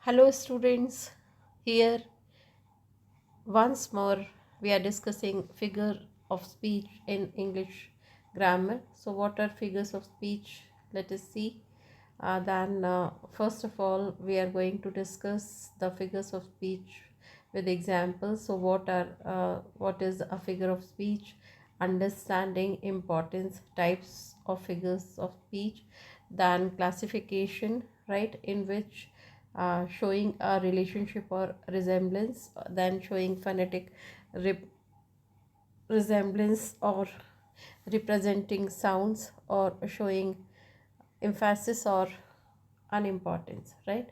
Hello, students. Here once more we are discussing figure of speech in English grammar. So, what are figures of speech? Let us see. Then, first of all, we are going to discuss the figures of speech with examples. So, what is a figure of speech? Understanding importance, types of figures of speech, then classification, right, in which showing a relationship or resemblance, then showing phonetic rep- resemblance or representing sounds or showing emphasis or unimportance, right?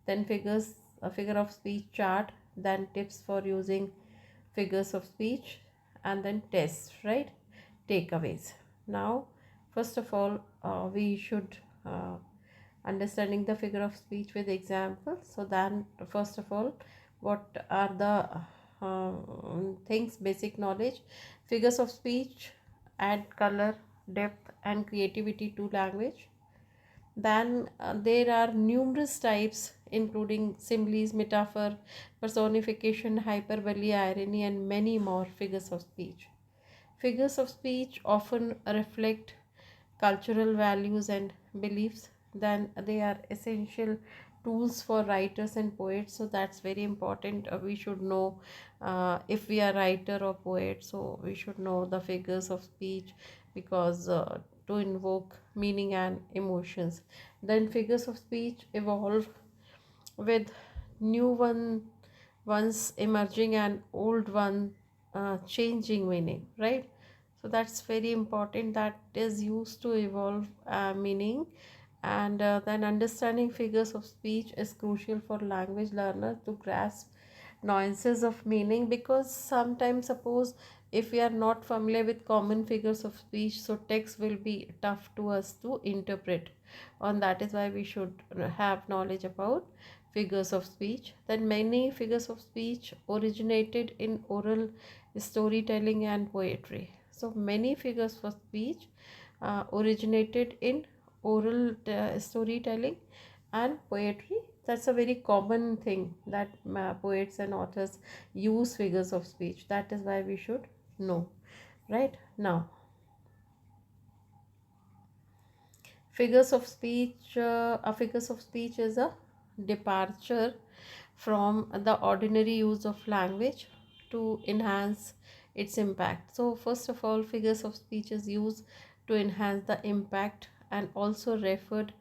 Then figures, a figure of speech chart, then tips for using figures of speech, and then tests, right? Takeaways. Now, first of all, we should understanding the figure of speech with examples. So then, first of all, what are the things, basic knowledge? Figures of speech add color, depth, and creativity to language. Then there are numerous types, including similes, metaphor, personification, hyperbole, irony, and many more figures of speech. Figures of speech often reflect cultural values and beliefs. Then they are essential tools for writers and poets. So that's very important. We should know if we are writer or poet. So we should know the figures of speech because to invoke meaning and emotions. Then figures of speech evolve with new ones emerging and old one changing meaning, right? So that's very important, that is used to evolve meaning. And then understanding figures of speech is crucial for language learners to grasp nuances of meaning, because sometimes, suppose if we are not familiar with common figures of speech, so text will be tough to us to interpret. And that is why we should have knowledge about figures of speech. Then many figures of speech originated in oral storytelling and poetry. So many figures of speech originated in oral storytelling and poetry. That's a very common thing that poets and authors use figures of speech. That is why we should know. Right now, figures of speech, a figures of speech is a departure from the ordinary use of language to enhance its impact. So first of all, figures of speech is used to enhance the impact and also referred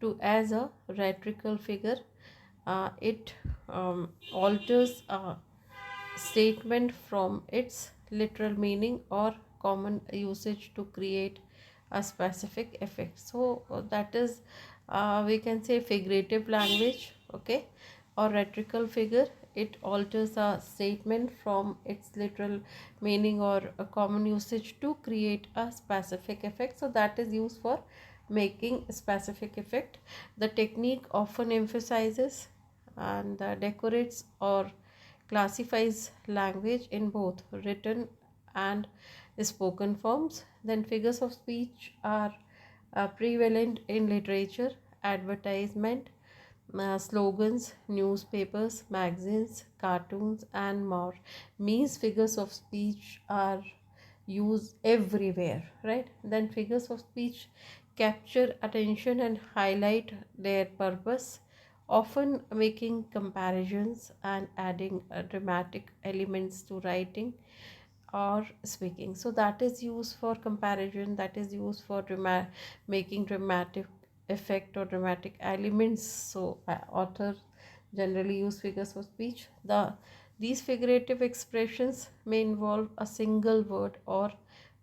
to as a rhetorical figure. It alters a statement from its literal meaning or common usage to create a specific effect. So that is, we can say, figurative language, okay, or rhetorical figure. It alters a statement from its literal meaning or a common usage to create a specific effect. So that is used for making a specific effect. The technique often emphasizes and decorates or classifies language in both written and spoken forms. Then figures of speech are prevalent in literature, advertisement, slogans, newspapers, magazines, cartoons, and more. Means figures of speech are used everywhere, right? Then figures of speech capture attention and highlight their purpose, often making comparisons and adding dramatic elements to writing or speaking. So that is used for comparison, that is used for making dramatic effect or dramatic elements. So authors generally use figures of speech. These figurative expressions may involve a single word or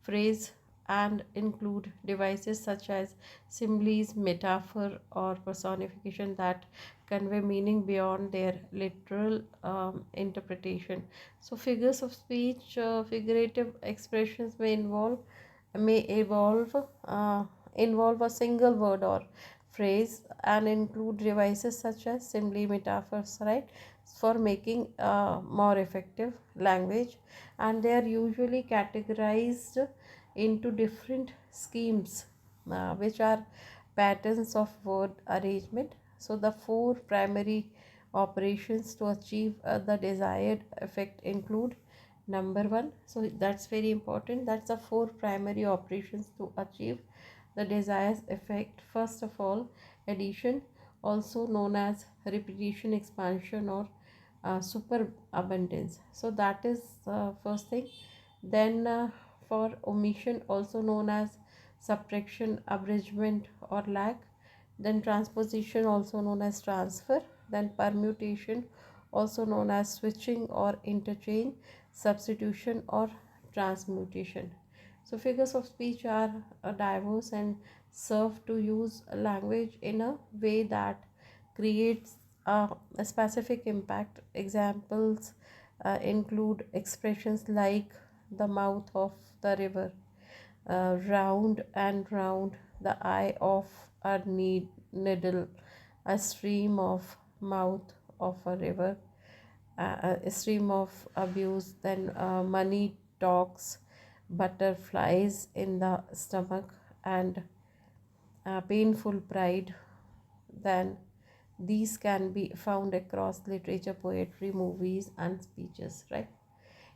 phrase and include devices such as similes, metaphor, or personification that convey meaning beyond their literal interpretation. So figures of speech, figurative expressions may involve a single word or phrase and include devices such as simile, metaphors, right, for making more effective language. And they are usually categorized into different schemes, which are patterns of word arrangement. So the four primary operations to achieve the desired effect include number one. So that's very important. That's the four primary operations to achieve the desired effect. First of all, addition, also known as repetition, expansion, or superabundance. So that is first thing. Then for omission, also known as subtraction, abridgment, or lack. Then transposition, also known as transfer. Then permutation, also known as switching or interchange, substitution, or transmutation. So figures of speech are diverse and serve to use language in a way that creates a specific impact. Examples include expressions like the mouth of the river, round and round, the eye of a needle, a stream of mouth of a river, a stream of abuse, then money talks, butterflies in the stomach, and painful pride. Then these can be found across literature, poetry, movies, and speeches, right?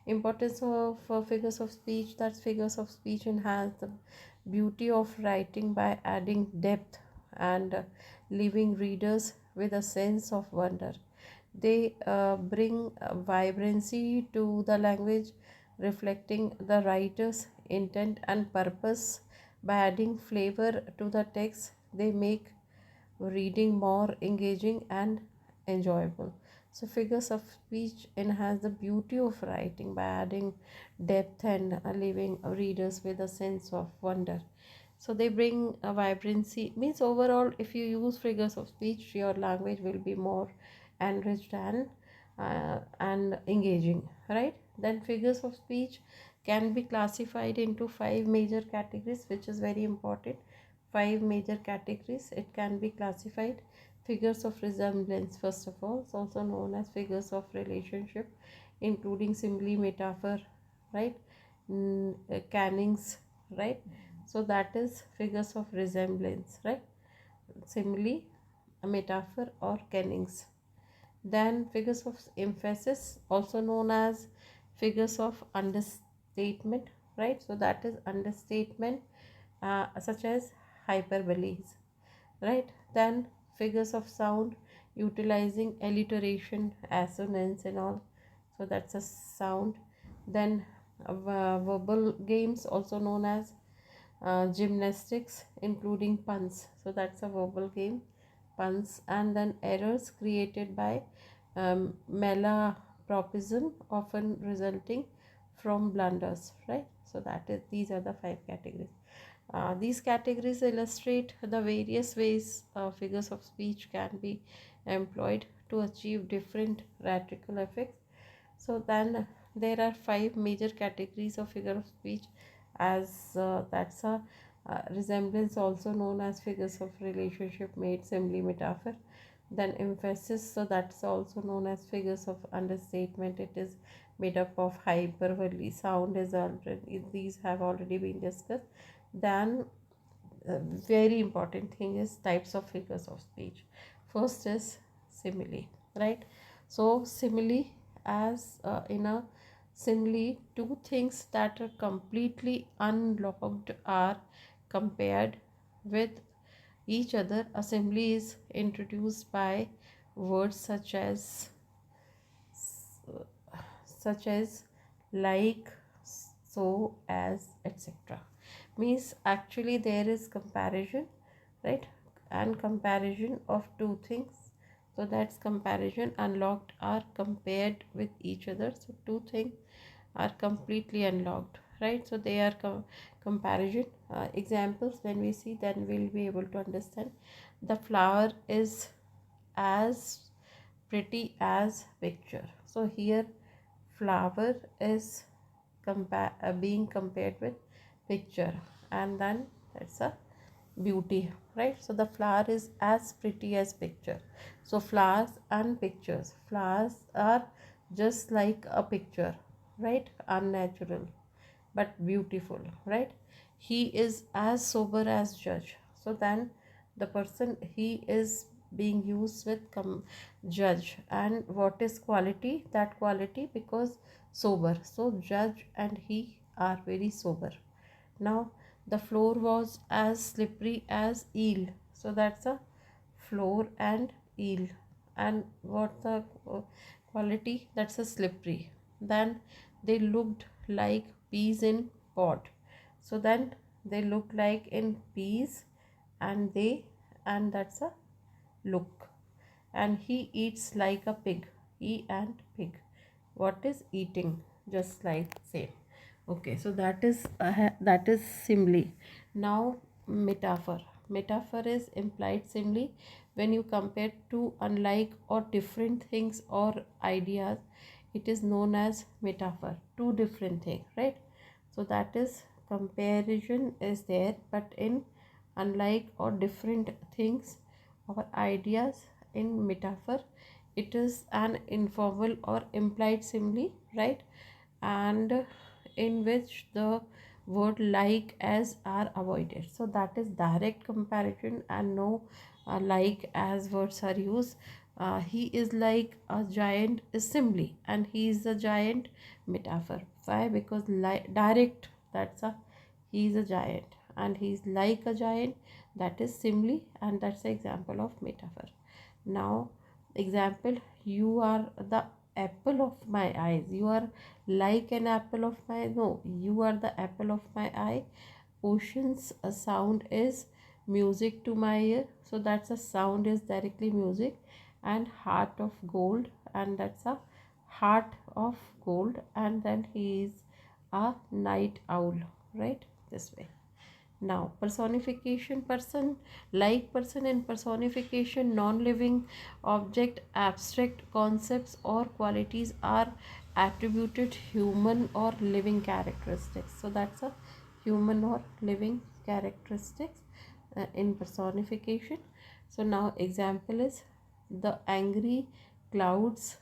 Importance of figures of speech, that figures of speech enhance the beauty of writing by adding depth and leaving readers with a sense of wonder. They bring vibrancy to the language, reflecting the writer's intent and purpose. By adding flavor to the text, they make reading more engaging and enjoyable. So figures of speech enhance the beauty of writing by adding depth and leaving readers with a sense of wonder. So they bring a vibrancy, means overall if you use figures of speech, your language will be more enriched and engaging, right? Then figures of speech can be classified into five major categories, which is very important. Five major categories it can be classified. Figures of resemblance, first of all, it's also known as figures of relationship, including simile, metaphor, right? Cannings, right? So that is figures of resemblance, right? Simile, a metaphor, or kennings. Then figures of emphasis, also known as figures of understatement, right? So that is understatement, such as hyperboles, right? Then figures of sound, utilizing alliteration, assonance, and all. So that's a sound. Then verbal games, also known as gymnastics, including puns. So that's a verbal game, puns. And then errors created by malapropism, often resulting from blunders, right? So that is, these are the five categories. These categories illustrate the various ways figures of speech can be employed to achieve different rhetorical effects. So then there are five major categories of figure of speech, as that's a resemblance, also known as figures of relationship, made, simile, metaphor. Then emphasis, so that's also known as figures of understatement. It is made up of hyperbole, sound is already, these have already been discussed. Then very important thing is types of figures of speech. First is simile, right? So simile, as in a simile, two things that are completely unlocked are compared with each other. A simile is introduced by words such as like, so, as, etc. Means actually there is comparison, right? And comparison of two things. So that's comparison. Unlocked are compared with each other. So two things are completely unlocked, right? So they are comparison. Examples, when we see, then we'll be able to understand. The flower is as pretty as picture. So here flower is being compared with picture, and then that's a beauty, right? So the flower is as pretty as picture. So flowers and pictures, flowers are just like a picture, right? Unnatural but beautiful, right? He is as sober as judge. So then the person, he is being used with judge. And what is quality? That quality because sober. So judge and he are very sober. Now the floor was as slippery as eel. So that's a floor and eel. And what the quality? That's a slippery. Then they looked like peas in pod. So then they look like in peas, and they, and that's a look. And he eats like a pig. He and pig. What is eating? Just like same. Okay, so that is simile. Now metaphor. Metaphor is implied simile when you compare two unlike or different things or ideas. It is known as metaphor. Two different things, right? So that is comparison is there, but in unlike or different things or ideas in metaphor, it is an informal or implied simile, right? And in which the word like as are avoided. So that is direct comparison, and no like as words are used. He is like a giant is simile, and he is a giant metaphor. Why? Because direct, that's a, he is a giant and he is like a giant, that is simile, and that's the example of metaphor. Now example, you are the apple of my eyes. You are like an apple of my, no, you are the apple of my eye. Ocean's sound is music to my ear. So that's a sound is directly music. And heart of gold, and that's a heart of gold. And then he is a night owl, right? This way. Now personification, person, like person in personification, non-living object, abstract concepts or qualities are attributed human or living characteristics. So that's a human or living characteristics in personification. So now example is the angry clouds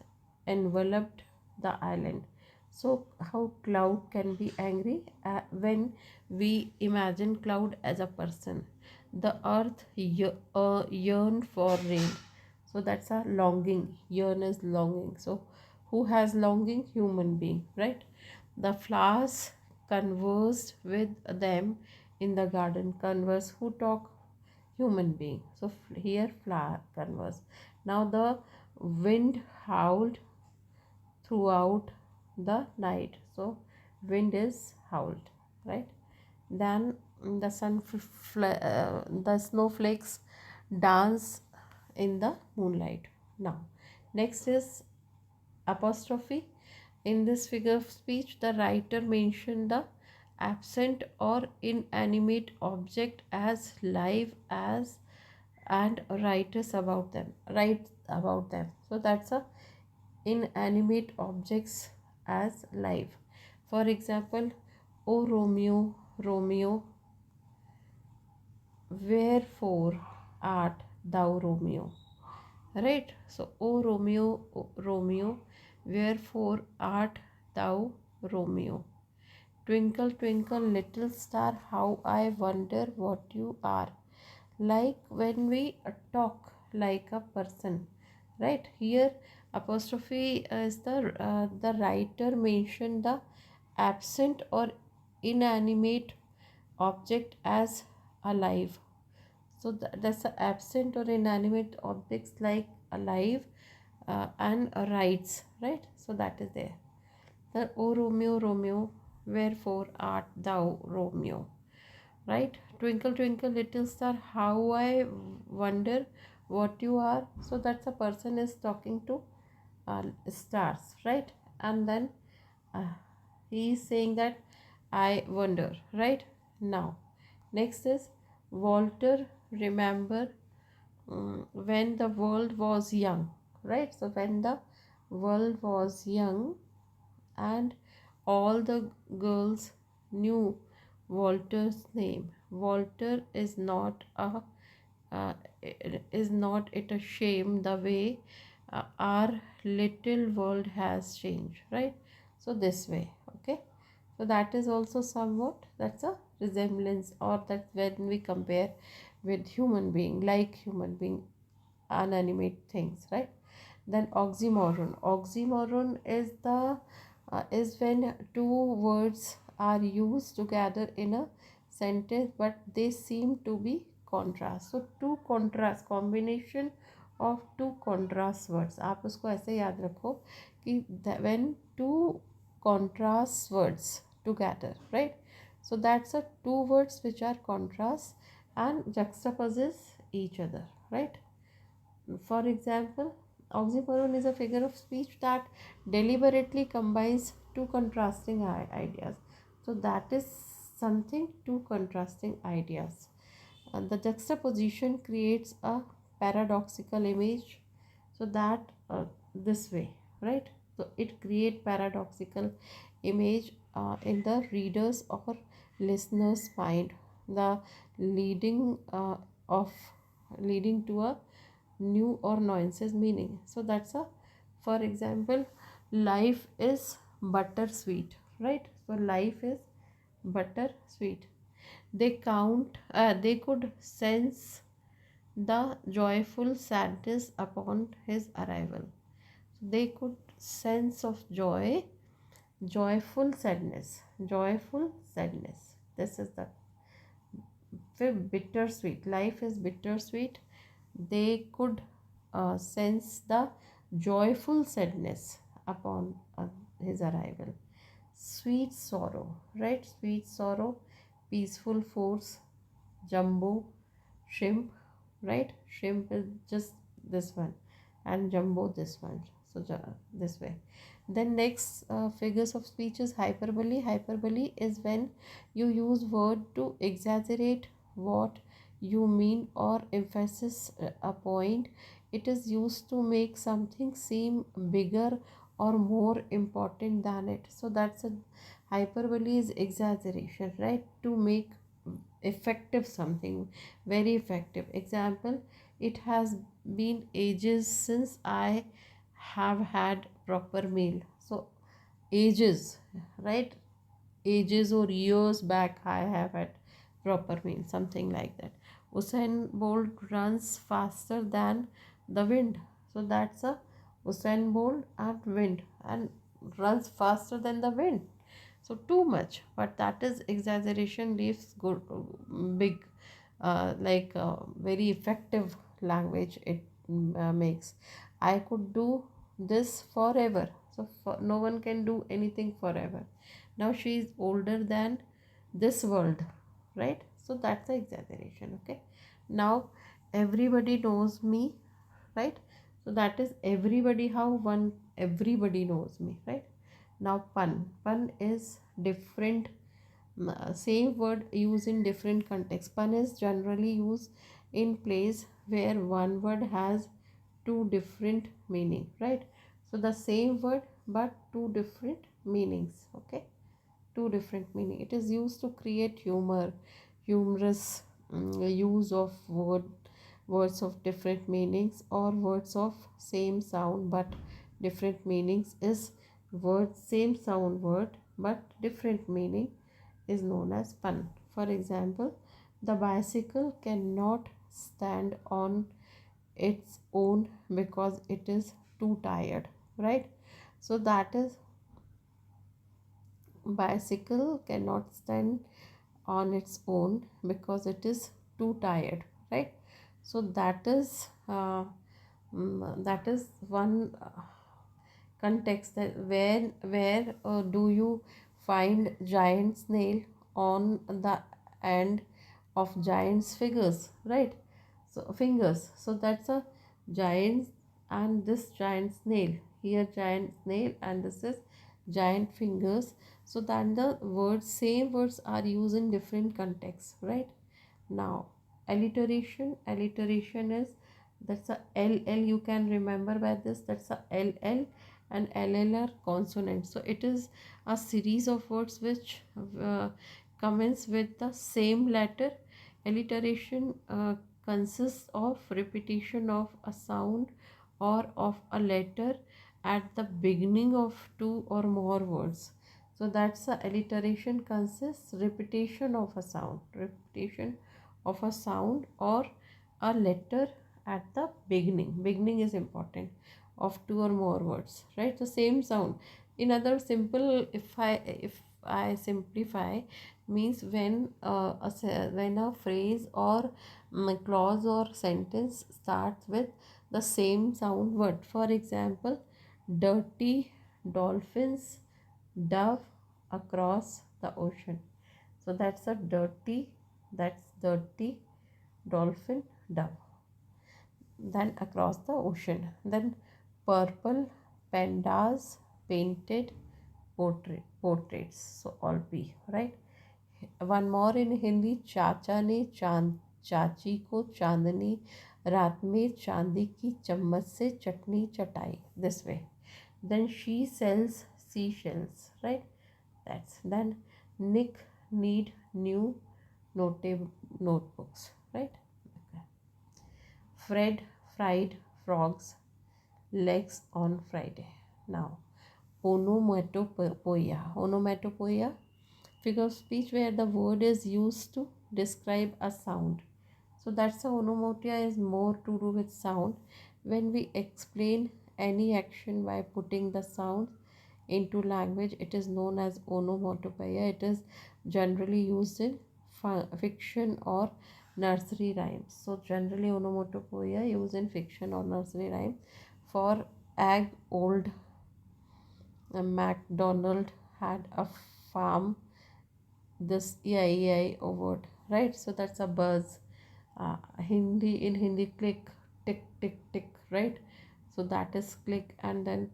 enveloped the island. So how cloud can be angry? When we imagine cloud as a person. The earth yearn for rain. So that's a longing. Yearn is longing. So who has longing? Human being, right? The flowers conversed with them in the garden. Converse, who talk? Human being. So here flower converse. Now the wind howled throughout the night. So wind is howled, right? Then the the snowflakes dance in the moonlight. Now next is apostrophe. In this figure of speech, the writer mentioned the absent or inanimate object as live as, and writers about them, write about them. So that's a inanimate objects as live. For example, O Romeo, Romeo, wherefore art thou Romeo? Right? So, O Romeo, O Romeo, wherefore art thou Romeo? Twinkle, twinkle, little star, how I wonder what you are. Like when we talk like a person, right? Here, apostrophe is the writer mentioned the absent or inanimate object as alive. So that's the absent or inanimate objects like alive and rights, right? So that is there. The O Romeo, Romeo, wherefore art thou Romeo, right? Twinkle, twinkle, little star, how I wonder what you are. So that's a person is talking to stars, right? And then uh, he is saying that I wonder, right? Now next is Walter, remember when the world was young, right? So when the world was young and all the girls knew Walter's name. Walter is not a uh, is not it a shame the way our little world has changed, right? So this way, okay. So that is also somewhat, that's a resemblance, or that when we compare with human being, like human being, inanimate things, right? Then oxymoron is when two words are used together in a sentence but they seem to be contrast. So two contrast combination of two contrast words, आप उसको ऐसे याद रखो कि when two contrast words together, right? So that's a two words which are contrast and juxtaposes each other, right? For example, oxymoron is a figure of speech that deliberately combines two contrasting ideas. So that is something, two contrasting ideas. And the juxtaposition creates a paradoxical image. So that this way, right? So it create paradoxical image in the reader's or listener's mind, the leading of leading to a new or nonsense meaning. So that's a, for example, life is bittersweet, right? So life is bittersweet. They could sense the joyful sadness upon his arrival. They could sense of joy, joyful sadness. This is the bittersweet. Life is bittersweet. They could sense the joyful sadness upon his arrival. Sweet sorrow, right? Sweet sorrow, peaceful force, jumbo, shrimp, right? Shrimp is just this one, and jumbo this one. So this way. Then next figures of speech is hyperbole. Hyperbole is when you use word to exaggerate what you mean or emphasize a point. It is used to make something seem bigger or more important than it. So that's a hyperbole is exaggeration, right? To make effective something very effective. Example, it has been ages since I have had proper meal. So ages, right? Ages or years back I have had proper meal, something like that. Usain Bolt runs faster than the wind. So that's a Usain Bolt and wind, and runs faster than the wind. So too much, but that is exaggeration leaves good big very effective language it makes. I could do this forever. So no one can do anything forever. Now she is older than this world, right? So that's the exaggeration. Okay, now everybody knows me, right? So that is everybody, how one everybody knows me, right? Now pun is different, same word used in different contexts. Pun is generally used in place where one word has two different meaning, right? So the same word but two different meanings. Okay, two different meaning. It is used to create humorous use of words of different meanings, or words of same sound but different meanings is word same sound word but different meaning is known as pun. For example, the bicycle cannot stand on its own because it is too tired, right? So that is, bicycle cannot stand on its own because it is too tired, right? So that is one context, that where do you find giant snail on the end of giant's figures, right? So fingers. So that's a giant, and this giant snail, here giant snail, and this is giant fingers. So then the words, same words are used in different contexts, right? Now alliteration is, that's a ll, you can remember by this, that's a ll, and ll are consonants. So it is a series of words which commence with the same letter. Alliteration consists of repetition of a sound or of a letter at the beginning of two or more words. So that's a alliteration consists repetition of a sound or a letter at the beginning. Beginning is important of two or more words, right? The same sound. In other simple, if I simplify, means when when a phrase or clause or sentence starts with the same sound word. For example, dirty dolphins dove across the ocean. So that's dirty dolphin dove, then across the ocean. Then purple pandas painted portraits. So all P, right? One more in Hindi, चाचा ने चाची को चांदनी रात में चांदी की चम्मच से चटनी चटाई. This way. Then she sells seashells, right? That's then Nick need new notebooks, right? Okay. Fred fried frogs legs on Friday. Now, onomatopoeia, figure of speech where the word is used to describe a sound. So that's the onomatopoeia is more to do with sound. When we explain any action by putting the sound into language, it is known as onomatopoeia. It is generally used in fiction or nursery rhymes. So generally onomatopoeia used in fiction or nursery rhyme. For egg old MacDonald had a farm. This EI word, right? So that's a buzz. In Hindi, click, tick, tick, tick, right? So that is click. And then,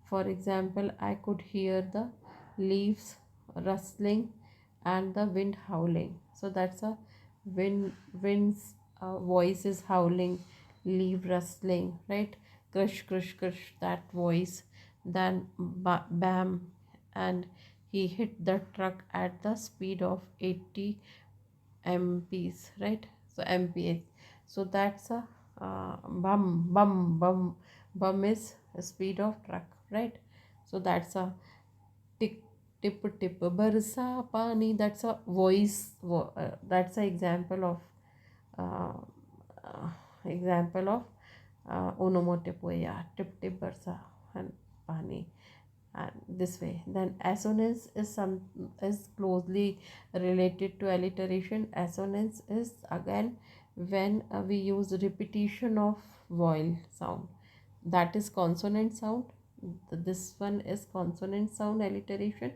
for example, I could hear the leaves rustling and the wind howling. So that's a wind's voice is howling, leaf rustling, right? Crush, crush, crush, that voice. Then bam, and he hit the truck at the speed of 80 MPs, right? So MPH. So that's a bum is a speed of truck, right? So that's a tick tip tip barsa pani. That's a voice. That's an uh, example of onomatopoeia. Tip tip barsa and pani, and this way. Then assonance is closely related to alliteration. Assonance is again when we use repetition of vowel sound, that is consonant sound. This one is consonant sound alliteration,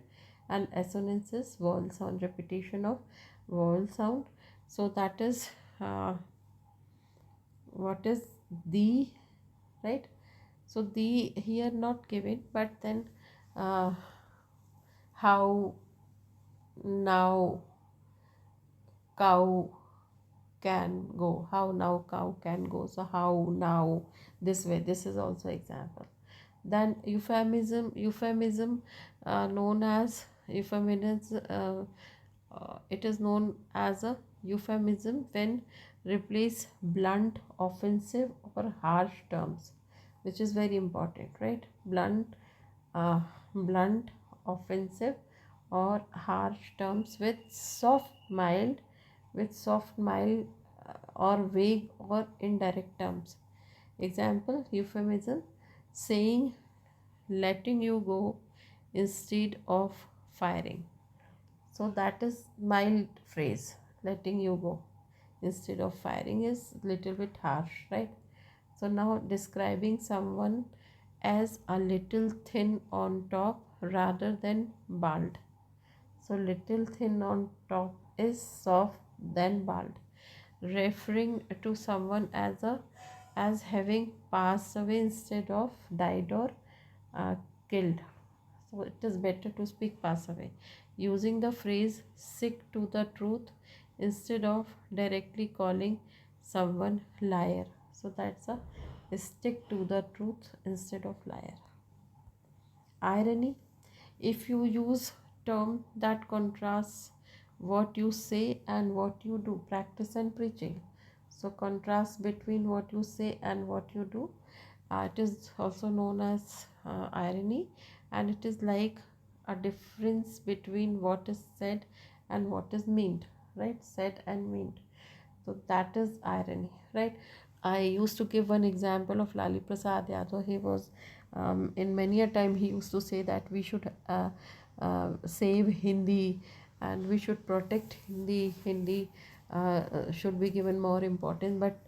and assonance is vowel sound, repetition of vowel sound. So that is what is the, right? So the here not given, but then uh, how now cow can go, how now cow can go. So how now, this way, this is also example. Then euphemism known as euphemism it is known as a euphemism when replace blunt, offensive or harsh terms, which is very important, right? Uh, blunt, offensive or harsh terms with mild or vague or indirect terms. Example, euphemism, saying letting you go instead of firing. So that is mild phrase. Letting you go instead of firing is little bit harsh, right? So now describing someone as a little thin on top rather than bald. So little thin on top is soft than bald. Referring to someone as having passed away instead of died or uh, killed. So it is better to speak pass away. Using the phrase stick to the truth instead of directly calling someone liar. So that's a stick to the truth instead of liar. Irony, if you use term that contrasts what you say and what you do. Practice and preaching. So contrast between what you say and what you do. It is also known as irony, and it is like a difference between what is said and what is meant, right? Said and meant. So that is irony, right? I used to give one example of Lali Prasad Yadav. He was, in many a time, he used to say that we should save Hindi and we should protect Hindi. Hindi should be given more importance. But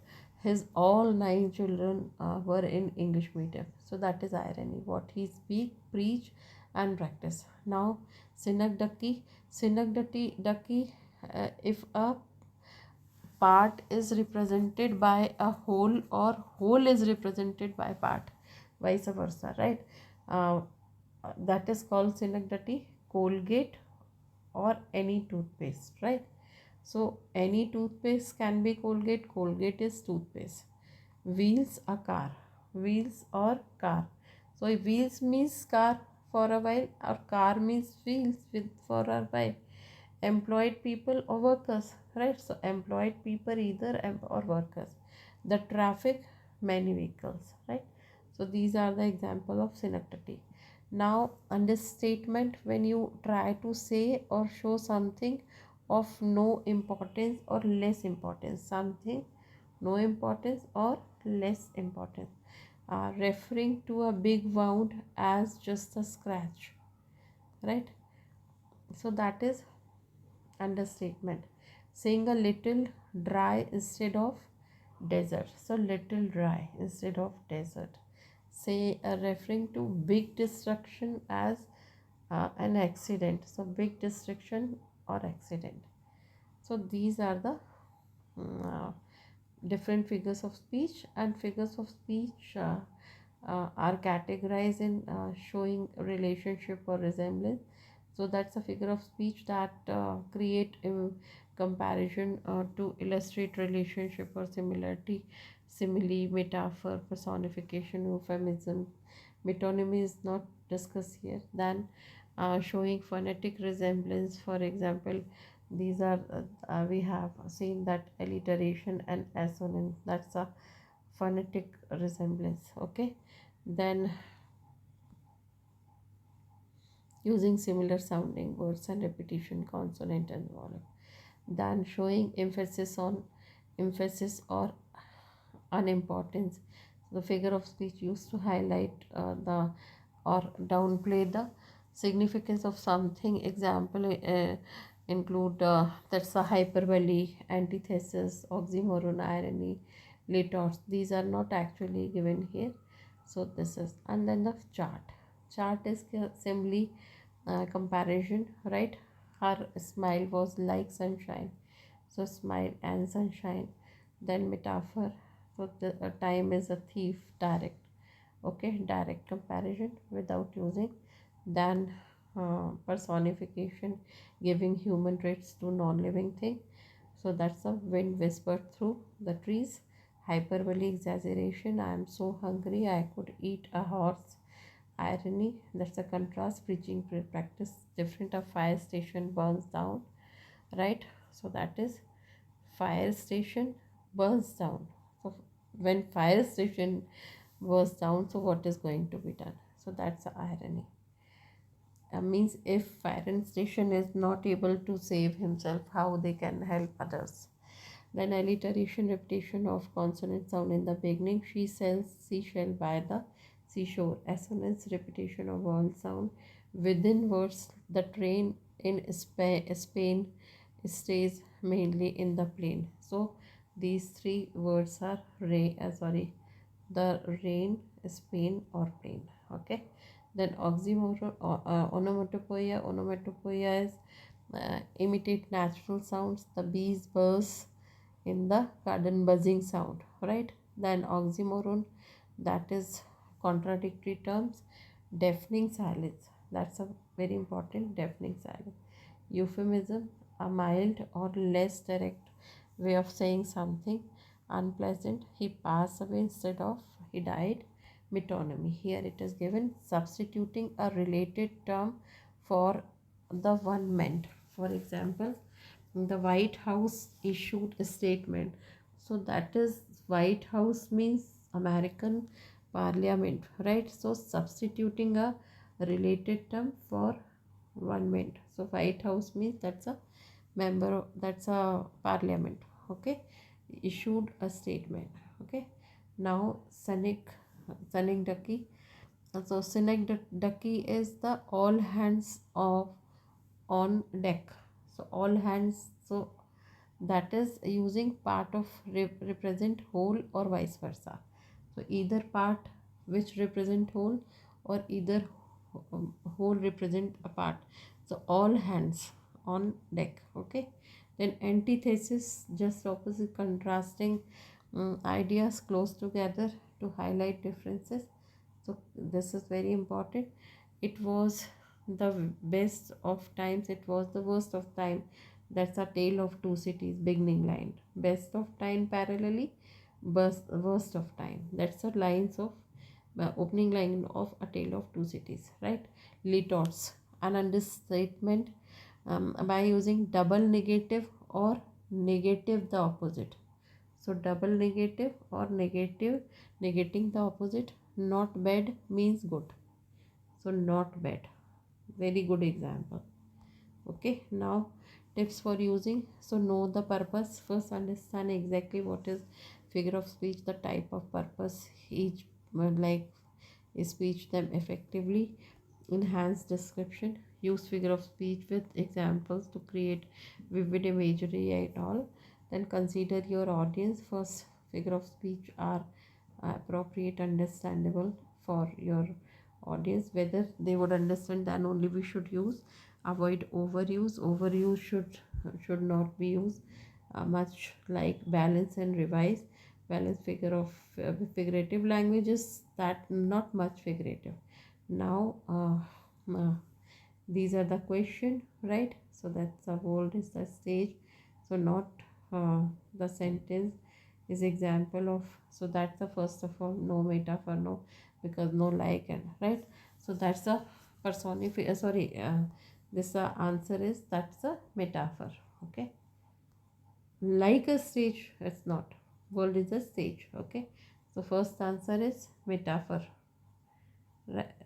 his all nine children were in English medium. So that is irony. What he speak, preach, and practice. Now, Ducky, if a part is represented by a whole or whole is represented by part, vice versa, right? uh, that is called synecdoche. Colgate or any toothpaste, right? So any toothpaste can be Colgate. Colgate is toothpaste. Wheels a car. Wheels or car. So if wheels means car for a while or car means wheels with for a while. Employed people or workers, right? So employed people either or workers. The traffic, many vehicles, right? So these are the example of synecdoche. Now understatement, when you try to say or show something of no importance or less importance, something no importance or less importance, referring to a big wound as just a scratch, right? So that is understatement. Saying a little dry instead of desert. So little dry instead of desert. Say referring to big destruction as an accident. So big destruction or accident. So these are the uh, different figures of speech, and figures of speech are categorized in showing relationship or resemblance. So that's a figure of speech that create a comparison to illustrate relationship or similarity, simile, metaphor, personification, euphemism. Metonymy is not discussed here. Then showing phonetic resemblance, for example, these are we have seen that alliteration and assonance, that's a phonetic resemblance. Okay, then using similar sounding words and repetition, consonant and vowel. Then showing emphasis or unimportance. The figure of speech used to highlight the or downplay the significance of something. Example include that's a hyperbole, antithesis, oxymoron, irony, litors. These are not actually given here. So this is, and then the chart. Chart is simply comparison, right? Her smile was like sunshine. So smile and sunshine. Then metaphor. So the time is a thief, direct. Okay, direct comparison without using. Then personification, giving human traits to non-living thing. So that's a wind whispered through the trees. Hyperbole, exaggeration, I am so hungry I could eat a horse. Irony, that's a contrast, preaching practice different. A fire station burns down, right? So that is fire station burns down. So when fire station burns down, so what is going to be done? So that's the irony. Means if fire station is not able to save himself, how they can help others? Then alliteration, repetition of consonant sound in the beginning. She sells seashell by the seashore. Assonance, repetition of vowel sound within words. The train in Spain stays mainly in the plain. So these three words are the rain, Spain, or plain. Okay. Then oxymoron, onomatopoeia. Onomatopoeia is imitate natural sounds. The bees buzz in the garden, buzzing sound, right? Then oxymoron, that is contradictory terms. Deafening silence, that's a very important, deafening silence. Euphemism, a mild or less direct way of saying something unpleasant. He passed away instead of he died. Metonymy, here it is given substituting a related term for the one meant. For example, the White House issued a statement. So that is, White House means American Parliament, right? So substituting a related term for one meant. So White House means that's a member, that's a parliament. Okay, issued a statement. Okay, now Scenic Ducky. So Ducky is the all hands of on deck. So all hands. So that is using part of represent whole or vice versa. So either part which represent whole, or either whole represent a part. So all hands on deck. Okay, then antithesis, just opposite, contrasting ideas close together to highlight differences. So this is very important. It was the best of times, it was the worst of time. That's a tale of two cities, beginning line. Best of time parallelly, worst of time. That's the lines of opening line of A Tale of Two Cities, right? Litorts, an understatement, by using double negative or negative the opposite. So double negative or negative, negating the opposite. Not bad means good. So not bad. Very good example. Okay, now tips for using. So know the purpose. First understand exactly what is figure of speech, the type of purpose each like speech them effectively. Enhance description. Use figure of speech with examples to create vivid imagery and all. Then consider your audience. First, figure of speech are appropriate, understandable for your audience. Whether they would understand, then only we should use. Avoid overuse. Overuse should not be used. Much like balance and revise. Balance figure of figurative languages, that not much figurative. Now these are the question, right? So that's the world is the stage. So not the sentence is example of. So that's the first of all, no metaphor, no, because no like and right. So that's the personification, sorry, this answer is, that's a metaphor. Okay, like a stage, it's not. World is a stage. Okay, so first answer is metaphor.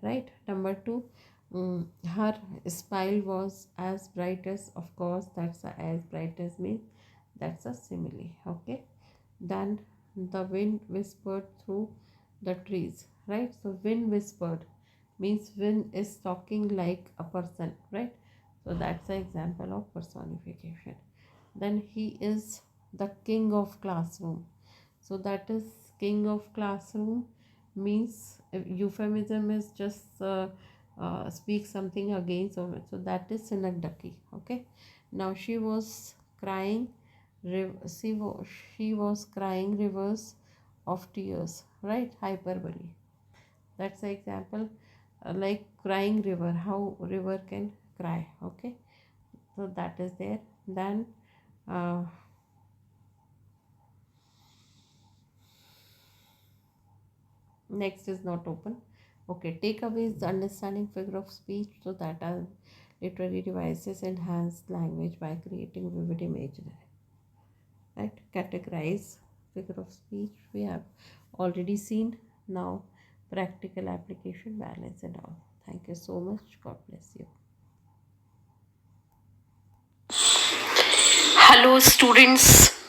Right, number two, her smile was as bright as, of course, that's a as bright as means, that's a simile. Okay, then the wind whispered through the trees, right? So wind whispered means wind is talking like a person, right? So that's an example of personification. Then he is the king of classroom. So that is king of classroom means euphemism is just speak something against of it. So that is synecdoche. Okay, now she was crying, she was crying rivers of tears, right? Hyperbole. That's the example, like crying river, how river can cry. Okay, so that is there. Then uh, next is not open. Okay, takeaways, the understanding figure of speech. So that are literary devices enhance language by creating vivid imagery. Right? Categorize figure of speech. We have already seen. Now practical application, balance and all. Thank you so much. God bless you. Hello, students.